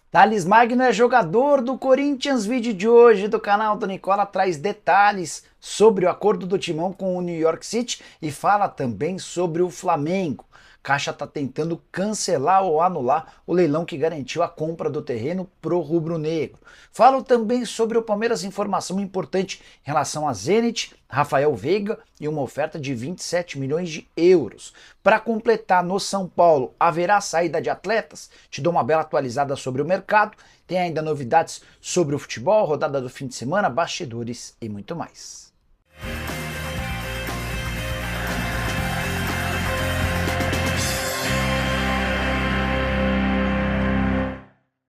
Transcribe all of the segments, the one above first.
Thales Magno é jogador do Corinthians. Vídeo de hoje do canal do Nicola traz detalhes sobre o acordo do Timão com o New York City e fala também sobre o Flamengo. Caixa está tentando cancelar ou anular o leilão que garantiu a compra do terreno pro rubro-negro. Falo também sobre o Palmeiras, informação importante em relação a Zenit, Rafael Veiga e uma oferta de 27 milhões de euros. Para completar, no São Paulo haverá saída de atletas? Te dou uma bela atualizada sobre o mercado. Tem ainda novidades sobre o futebol, rodada do fim de semana, bastidores e muito mais.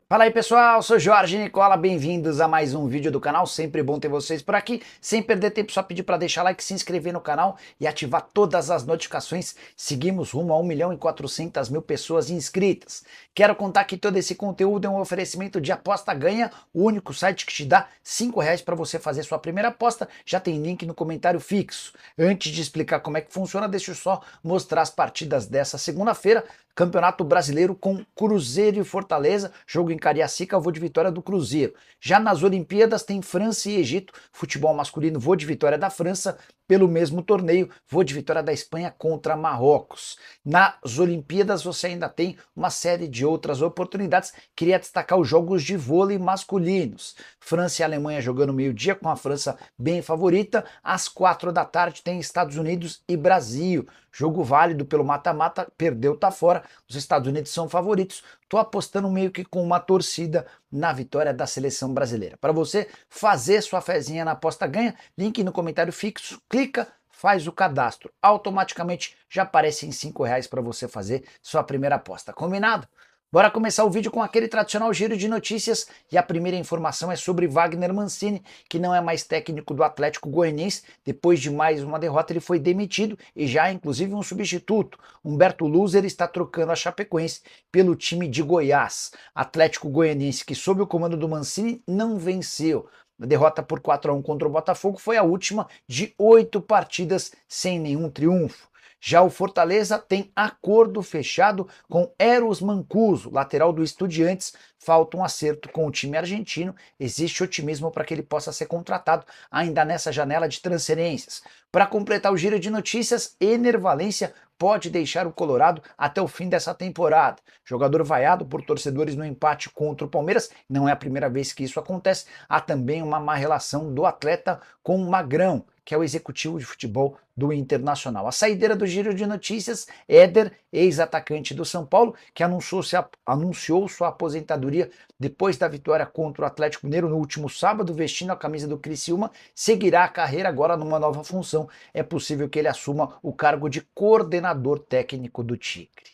Fala aí pessoal, sou Jorge Nicola, bem-vindos a mais um vídeo do canal, sempre bom ter vocês por aqui. Sem perder tempo, só pedir para deixar like, se inscrever no canal e ativar todas as notificações. Seguimos rumo a 1.400.000 pessoas inscritas. Quero contar que todo esse conteúdo é um oferecimento de Aposta Ganha, o único site que te dá R$ 5 para você fazer sua primeira aposta. Já tem link no comentário fixo. Antes de explicar como é que funciona, deixa eu só mostrar as partidas dessa segunda-feira. Campeonato Brasileiro com Cruzeiro e Fortaleza, jogo em Cariacica, vou de vitória do Cruzeiro. Já nas Olimpíadas tem França e Egito, futebol masculino, vou de vitória da França. Pelo mesmo torneio, vou de vitória da Espanha contra Marrocos. Nas Olimpíadas você ainda tem uma série de outras oportunidades. Queria destacar os jogos de vôlei masculinos. França e Alemanha jogando meio-dia, com a França bem favorita. Às 4 da tarde tem Estados Unidos e Brasil. Jogo válido pelo mata-mata, perdeu, tá fora. Os Estados Unidos são favoritos. Tô apostando meio que com uma torcida na vitória da seleção brasileira. Para você fazer sua fezinha na aposta ganha, link no comentário fixo, clica, faz o cadastro. Automaticamente já aparece em R$ 5 para você fazer sua primeira aposta. Combinado? Bora começar o vídeo com aquele tradicional giro de notícias e a primeira informação é sobre Wagner Mancini, que não é mais técnico do Atlético Goianiense. Depois de mais uma derrota ele foi demitido e já há inclusive um substituto. Humberto Luzer está trocando a Chapecoense pelo time de Goiás. Atlético Goianiense que sob o comando do Mancini não venceu. A derrota por 4-1 contra o Botafogo foi a última de 8 partidas sem nenhum triunfo. Já o Fortaleza tem acordo fechado com Eros Mancuso, lateral do Estudiantes. Falta um acerto com o time argentino. Existe otimismo para que ele possa ser contratado ainda nessa janela de transferências. Para completar o giro de notícias, Ener Valencia pode deixar o Colorado até o fim dessa temporada. Jogador vaiado por torcedores no empate contra o Palmeiras, não é a primeira vez que isso acontece. Há também uma má relação do atleta com o Magrão, que é o executivo de futebol do Internacional. A saideira do giro de notícias, Éder, ex-atacante do São Paulo, que anunciou sua aposentadoria depois da vitória contra o Atlético Mineiro no último sábado, vestindo a camisa do Criciúma, seguirá a carreira agora numa nova função. É possível que ele assuma o cargo de coordenador técnico do Tigre.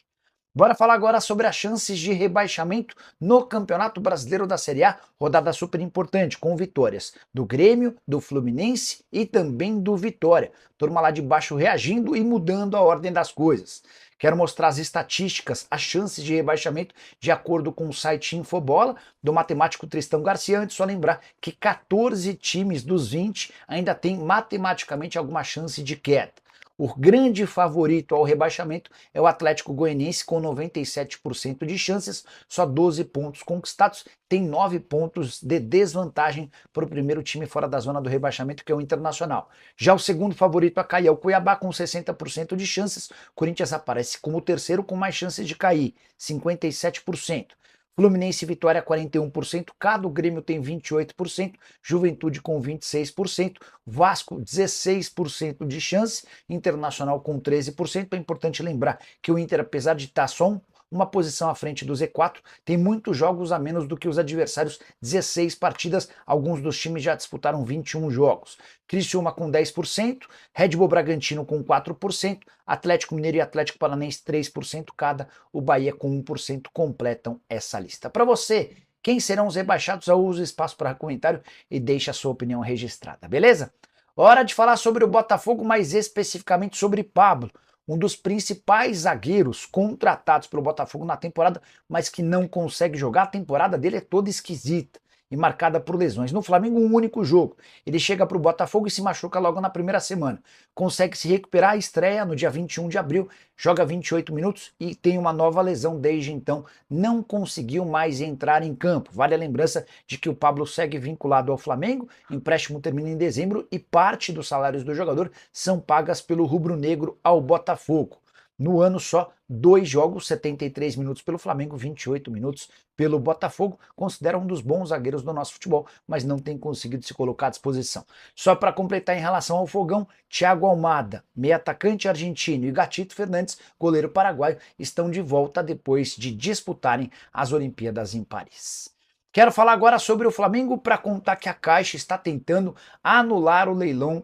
Bora falar agora sobre as chances de rebaixamento no Campeonato Brasileiro da Série A, rodada super importante, com vitórias do Grêmio, do Fluminense e também do Vitória. Turma lá de baixo reagindo e mudando a ordem das coisas. Quero mostrar as estatísticas, as chances de rebaixamento de acordo com o site Infobola, do matemático Tristão Garcia. Antes, só lembrar que 14 times dos 20 ainda têm matematicamente alguma chance de queda. O grande favorito ao rebaixamento é o Atlético Goianiense, com 97% de chances, só 12 pontos conquistados, tem 9 pontos de desvantagem para o primeiro time fora da zona do rebaixamento, que é o Internacional. Já o segundo favorito a cair é o Cuiabá, com 60% de chances. O Corinthians aparece como o terceiro com mais chances de cair, 57%. Fluminense e Vitória 41%, cada o Grêmio tem 28%, Juventude com 26%, Vasco 16% de chance, Internacional com 13%. É importante lembrar que o Inter, apesar de estar só uma posição à frente do Z4, tem muitos jogos a menos do que os adversários, 16 partidas, alguns dos times já disputaram 21 jogos. Criciúma com 10%, Red Bull Bragantino com 4%, Atlético Mineiro e Atlético Paranaense 3% cada, o Bahia com 1% completam essa lista. Para você, quem serão os rebaixados? Eu uso espaço para comentário e deixe a sua opinião registrada, beleza? Hora de falar sobre o Botafogo, mais especificamente sobre Pablo, um dos principais zagueiros contratados pelo Botafogo na temporada, mas que não consegue jogar. A temporada dele é toda esquisita. e marcada por lesões. No Flamengo, um único jogo. Ele chega para o Botafogo e se machuca logo na primeira semana. Consegue se recuperar, estreia no dia 21 de abril, joga 28 minutos e tem uma nova lesão desde então. Não conseguiu mais entrar em campo. Vale a lembrança de que o Pablo segue vinculado ao Flamengo, empréstimo termina em dezembro e parte dos salários do jogador são pagas pelo rubro-negro ao Botafogo. No ano só, 2 jogos, 73 minutos pelo Flamengo, 28 minutos pelo Botafogo. Considera um dos bons zagueiros do nosso futebol, mas não tem conseguido se colocar à disposição. Só para completar em relação ao Fogão, Thiago Almada, meio atacante argentino, e Gatito Fernandes, goleiro paraguaio, estão de volta depois de disputarem as Olimpíadas em Paris. Quero falar agora sobre o Flamengo para contar que a Caixa está tentando anular o leilão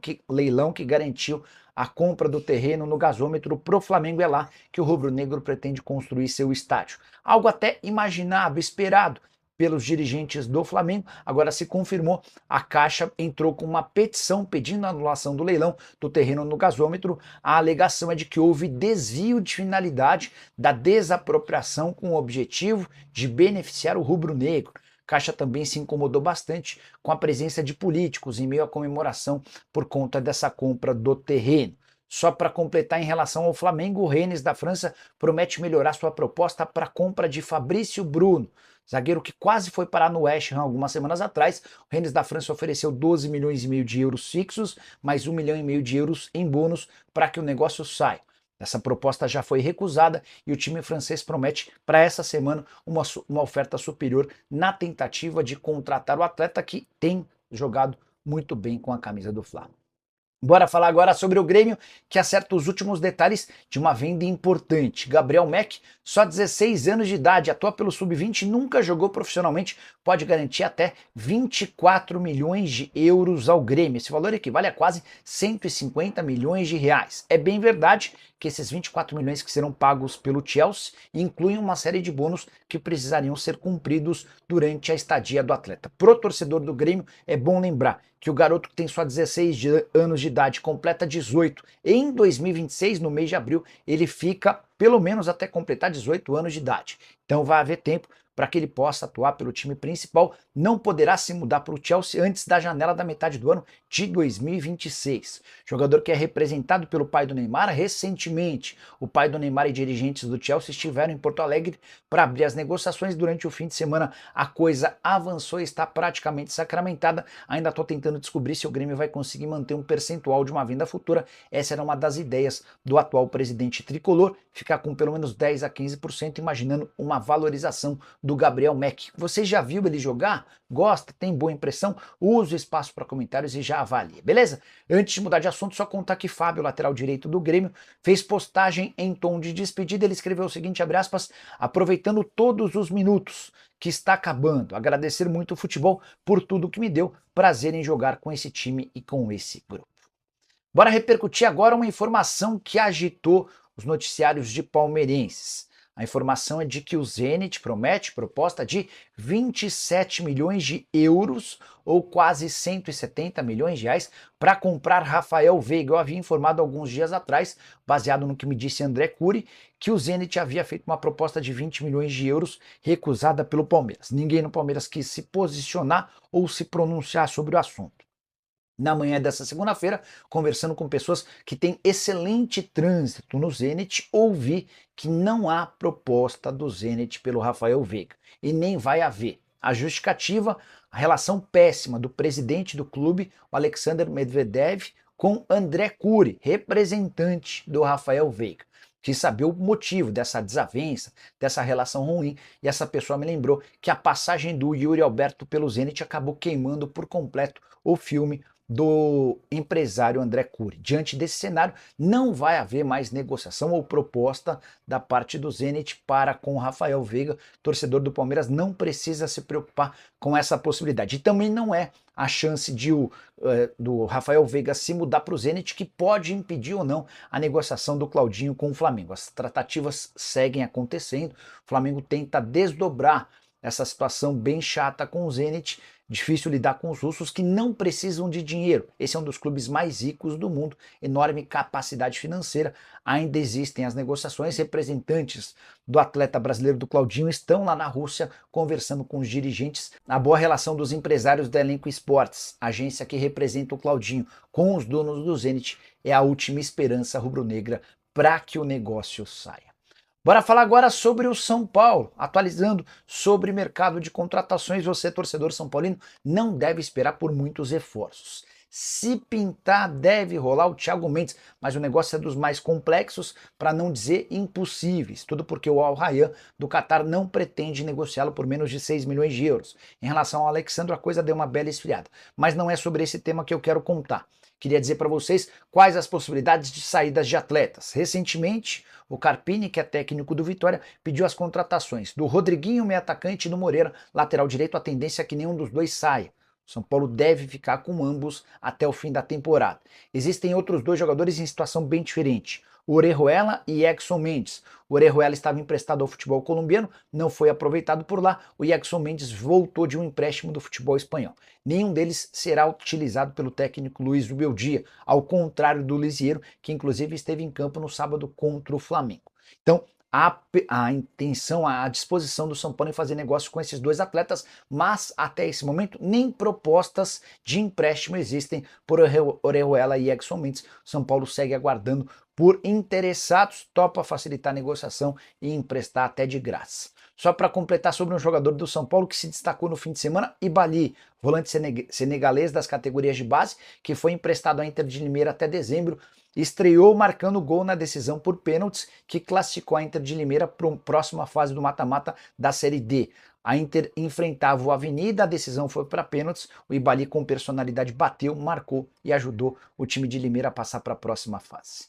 que garantiu a compra do terreno no gasômetro pro Flamengo. É lá que o rubro-negro pretende construir seu estádio. Algo até imaginado, esperado pelos dirigentes do Flamengo, agora se confirmou. A Caixa entrou com uma petição pedindo a anulação do leilão do terreno no gasômetro. A alegação é de que houve desvio de finalidade da desapropriação com o objetivo de beneficiar o rubro-negro. Caixa também se incomodou bastante com a presença de políticos em meio à comemoração por conta dessa compra do terreno. Só para completar em relação ao Flamengo, o Rennes da França promete melhorar sua proposta para a compra de Fabrício Bruno, zagueiro que quase foi parar no West Ham algumas semanas atrás. O Rennes da França ofereceu 12 milhões e meio de euros fixos, mais 1,5 milhão de euros em bônus para que o negócio saia. Essa proposta já foi recusada e o time francês promete para essa semana uma oferta superior na tentativa de contratar o atleta que tem jogado muito bem com a camisa do Flamengo. Bora falar agora sobre o Grêmio, que acerta os últimos detalhes de uma venda importante. Gabriel Mack, só 16 anos de idade, atua pelo Sub-20, nunca jogou profissionalmente, pode garantir até 24 milhões de euros ao Grêmio. Esse valor equivale a quase 150 milhões de reais. É bem verdade que esses 24 milhões que serão pagos pelo Chelsea incluem uma série de bônus que precisariam ser cumpridos durante a estadia do atleta. Pro torcedor do Grêmio, é bom lembrar que o garoto que tem só 16 anos de idade completa 18 em 2026, no mês de abril, ele fica pelo menos até completar 18 anos de idade. Então vai haver tempo para que ele possa atuar pelo time principal. Não poderá se mudar para o Chelsea antes da janela da metade do ano de 2026. Jogador que é representado pelo pai do Neymar recentemente. O pai do Neymar e dirigentes do Chelsea estiveram em Porto Alegre para abrir as negociações. Durante o fim de semana a coisa avançou e está praticamente sacramentada. Ainda estou tentando descobrir se o Grêmio vai conseguir manter um percentual de uma venda futura. Essa era uma das ideias do atual presidente tricolor, ficar com pelo menos 10 a 15%, imaginando uma valorização do Gabriel Mack. Você já viu ele jogar? Gosta? Tem boa impressão? Use o espaço para comentários e já avalie, beleza? Antes de mudar de assunto, só contar que Fábio, lateral direito do Grêmio, fez postagem em tom de despedida. Ele escreveu o seguinte, abre aspas, aproveitando todos os minutos que está acabando, agradecer muito o futebol por tudo que me deu, prazer em jogar com esse time e com esse grupo. Bora repercutir agora uma informação que agitou os noticiários de palmeirenses. A informação é de que o Zenit promete proposta de 27 milhões de euros, ou quase 170 milhões de reais, para comprar Rafael Veiga. Eu havia informado alguns dias atrás, baseado no que me disse André Cury, que o Zenit havia feito uma proposta de 20 milhões de euros recusada pelo Palmeiras. Ninguém no Palmeiras quis se posicionar ou se pronunciar sobre o assunto. Na manhã dessa segunda-feira, conversando com pessoas que têm excelente trânsito no Zenit, ouvi que não há proposta do Zenit pelo Rafael Veiga e nem vai haver. A justificativa, a relação péssima do presidente do clube, o Alexander Medvedev, com André Cury, representante do Rafael Veiga. Quis saber o motivo dessa desavença, dessa relação ruim, e essa pessoa me lembrou que a passagem do Yuri Alberto pelo Zenit acabou queimando por completo o filme do empresário André Cury. Diante desse cenário, não vai haver mais negociação ou proposta da parte do Zenit para com Rafael Veiga. Torcedor do Palmeiras não precisa se preocupar com essa possibilidade. E também não é a chance do Rafael Veiga se mudar para o Zenit que pode impedir ou não a negociação do Claudinho com o Flamengo. As tratativas seguem acontecendo. O Flamengo tenta desdobrar essa situação bem chata com o Zenit. Difícil lidar com os russos que não precisam de dinheiro. Esse é um dos clubes mais ricos do mundo, enorme capacidade financeira. Ainda existem as negociações, representantes do atleta brasileiro do Claudinho estão lá na Rússia conversando com os dirigentes. A boa relação dos empresários da Elenco Esportes, agência que representa o Claudinho, com os donos do Zenit, é a última esperança rubro-negra para que o negócio saia. Bora falar agora sobre o São Paulo, atualizando sobre o mercado de contratações. Você, torcedor são paulino, não deve esperar por muitos reforços. Se pintar, deve rolar o Thiago Mendes, mas o negócio é dos mais complexos, para não dizer impossíveis. Tudo porque o Al Rayyan do Catar não pretende negociá-lo por menos de 6 milhões de euros. Em relação ao Alexandre, a coisa deu uma bela esfriada. Mas não é sobre esse tema que eu quero contar. Queria dizer para vocês quais as possibilidades de saídas de atletas. Recentemente, o Carpini, que é técnico do Vitória, pediu as contratações do Rodriguinho, meio atacante, e do Moreira, lateral direito. A tendência é que nenhum dos dois saia. O São Paulo deve ficar com ambos até o fim da temporada. Existem outros dois jogadores em situação bem diferente. O Orejuela e Exson Mendes. O Orejuela estava emprestado ao futebol colombiano, não foi aproveitado por lá. O Exson Mendes voltou de um empréstimo do futebol espanhol. Nenhum deles será utilizado pelo técnico Luiz Ubeldia, ao contrário do Lisieiro, que inclusive esteve em campo no sábado contra o Flamengo. Então, a intenção, a disposição do São Paulo em fazer negócio com esses dois atletas, mas até esse momento nem propostas de empréstimo existem por Orejuela e Exson Mendes. São Paulo segue aguardando por interessados, topa facilitar a negociação e emprestar até de graça. Só para completar sobre um jogador do São Paulo que se destacou no fim de semana, Ibali, volante senegalês das categorias de base, que foi emprestado à Inter de Limeira até dezembro, estreou marcando gol na decisão por pênaltis que classificou a Inter de Limeira para a próxima fase do mata-mata da Série D. A Inter enfrentava o Avenida, a decisão foi para pênaltis, o Ibali com personalidade bateu, marcou e ajudou o time de Limeira a passar para a próxima fase.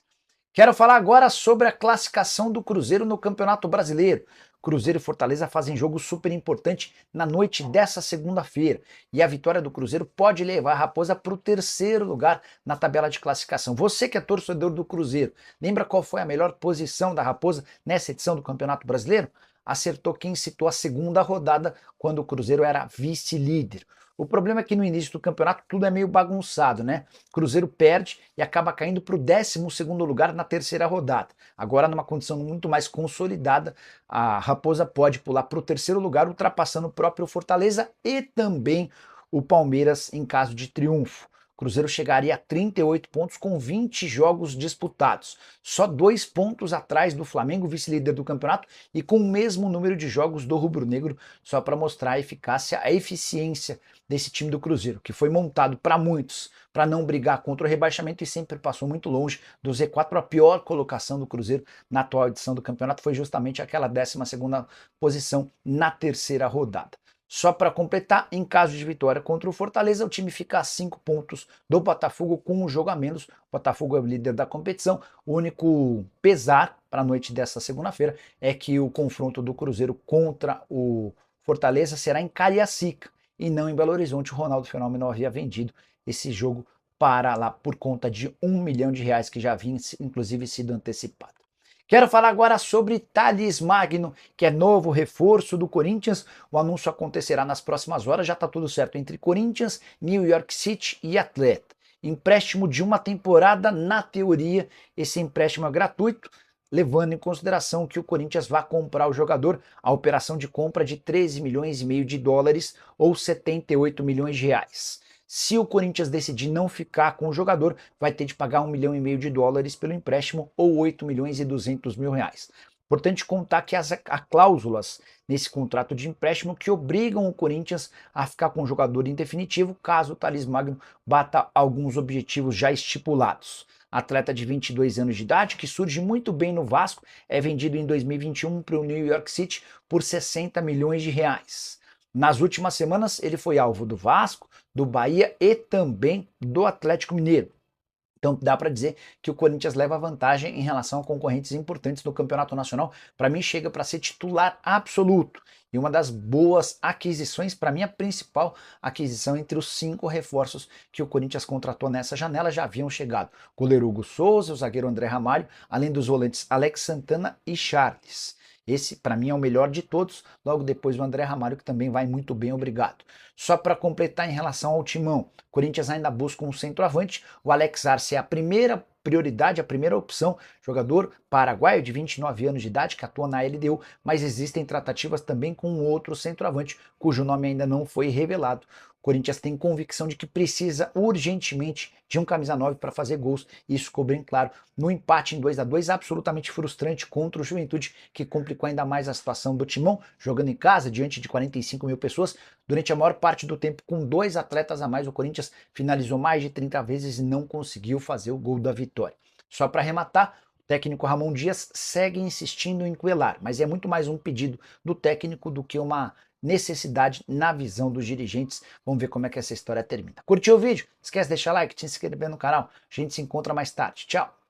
Quero falar agora sobre a classificação do Cruzeiro no Campeonato Brasileiro. Cruzeiro e Fortaleza fazem jogo super importante na noite dessa segunda-feira. E a vitória do Cruzeiro pode levar a Raposa para o terceiro lugar na tabela de classificação. Você que é torcedor do Cruzeiro, lembra qual foi a melhor posição da Raposa nessa edição do Campeonato Brasileiro? Acertou quem citou a segunda rodada, quando o Cruzeiro era vice-líder. O problema é que no início do campeonato tudo é meio bagunçado, né? Cruzeiro perde e acaba caindo para o 12º lugar na terceira rodada. Agora, numa condição muito mais consolidada, a Raposa pode pular para o terceiro lugar, ultrapassando o próprio Fortaleza e também o Palmeiras em caso de triunfo. Cruzeiro chegaria a 38 pontos com 20 jogos disputados, só 2 pontos atrás do Flamengo, vice-líder do campeonato, e com o mesmo número de jogos do rubro-negro, só para mostrar a eficácia, a eficiência desse time do Cruzeiro, que foi montado para muitos, para não brigar contra o rebaixamento e sempre passou muito longe do Z4. A pior colocação do Cruzeiro na atual edição do campeonato foi justamente aquela 12ª posição na terceira rodada. Só para completar, em caso de vitória contra o Fortaleza, o time fica a 5 pontos do Botafogo com um jogo a menos. O Botafogo é o líder da competição. O único pesar para a noite dessa segunda-feira é que o confronto do Cruzeiro contra o Fortaleza será em Cariacica e não em Belo Horizonte. O Ronaldo Fenômeno havia vendido esse jogo para lá por conta de R$ 1 milhão que já havia inclusive sido antecipado. Quero falar agora sobre Thales Magno, que é novo reforço do Corinthians. O anúncio acontecerá nas próximas horas, já está tudo certo entre Corinthians, New York City e Atleta. Empréstimo de uma temporada, na teoria, esse empréstimo é gratuito, levando em consideração que o Corinthians vai comprar o jogador, a operação de compra de 13 milhões e meio de dólares ou 78 milhões de reais. Se o Corinthians decidir não ficar com o jogador, vai ter de pagar 1,5 milhão de dólares pelo empréstimo ou 8 milhões e 200 mil reais. Importante contar que há cláusulas nesse contrato de empréstimo que obrigam o Corinthians a ficar com o jogador em definitivo, caso o Thales Magno bata alguns objetivos já estipulados. Atleta de 22 anos de idade, que surge muito bem no Vasco, é vendido em 2021 para o New York City por 60 milhões de reais. Nas últimas semanas, ele foi alvo do Vasco, do Bahia e também do Atlético Mineiro. Então dá para dizer que o Corinthians leva vantagem em relação a concorrentes importantes do Campeonato Nacional. Para mim chega para ser titular absoluto. E uma das boas aquisições, para mim a principal aquisição entre os 5 reforços que o Corinthians contratou nessa janela, já haviam chegado. Goleiro Hugo Souza, o zagueiro André Ramalho, além dos volantes Alex Santana e Charles. Esse, para mim, é o melhor de todos, logo depois o André Ramalho, que também vai muito bem, obrigado. Só para completar em relação ao timão, o Corinthians ainda busca um centroavante, o Alex Arce é a primeira prioridade, a primeira opção, jogador paraguaio de 29 anos de idade que atua na LDU, mas existem tratativas também com outro centroavante, cujo nome ainda não foi revelado. O Corinthians tem convicção de que precisa urgentemente de um camisa 9 para fazer gols, e isso ficou bem claro no empate em 2-2, absolutamente frustrante contra o Juventude, que complicou ainda mais a situação do Timão, jogando em casa, diante de 45 mil pessoas, durante a maior parte do tempo com 2 atletas a mais. O Corinthians finalizou mais de 30 vezes e não conseguiu fazer o gol da vitória. Só para arrematar, o técnico Ramon Dias segue insistindo em Cuéllar, mas é muito mais um pedido do técnico do que uma necessidade na visão dos dirigentes. Vamos ver como é que essa história termina. Curtiu o vídeo? Esquece de deixar like, te inscrever no canal. A gente se encontra mais tarde. Tchau!